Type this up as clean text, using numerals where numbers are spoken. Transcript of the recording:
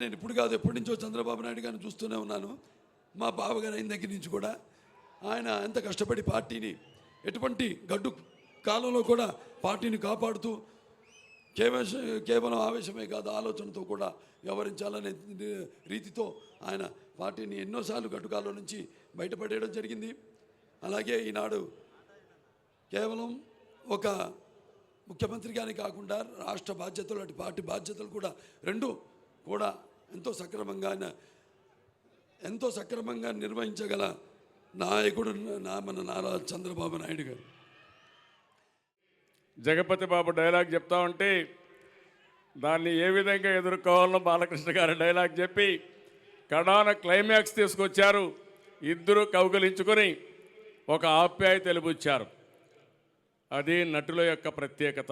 నేను ఇప్పుడు కాదు, ఎప్పటి నుంచో చంద్రబాబు నాయుడు గారిని చూస్తూనే ఉన్నాను. మా బావగారు అయిన దగ్గర నుంచి కూడా ఆయన ఎంత కష్టపడి పార్టీని ఎటువంటి గడ్డు కాలంలో కూడా పార్టీని కాపాడుతూ కేవలం ఆవేశమే కాదు, ఆలోచనతో కూడా వ్యవహరించాలనే రీతితో ఆయన పార్టీని ఎన్నోసార్లు గడ్డుకాలం నుంచి బయటపడేయడం జరిగింది. అలాగే ఈనాడు కేవలం ఒక ముఖ్యమంత్రిగానే కాకుండా రాష్ట్ర బాధ్యతలు, అటు పార్టీ బాధ్యతలు కూడా రెండు కూడా ఎంతో సక్రమంగా నిర్వహించగల నాయకుడు మన నారా చంద్రబాబు నాయుడు గారు. జగపతి బాబు డైలాగ్ చెప్తా ఉంటే దాన్ని ఏ విధంగా ఎదుర్కోవాలో బాలకృష్ణ గారు డైలాగ్ చెప్పి కడాన క్లైమాక్స్ తీసుకొచ్చారు. ఇద్దరు కౌగిలించుకొని ఒక ఆప్యాయత తెలుపుచ్చారు. అది నటుల యొక్క ప్రత్యేకత.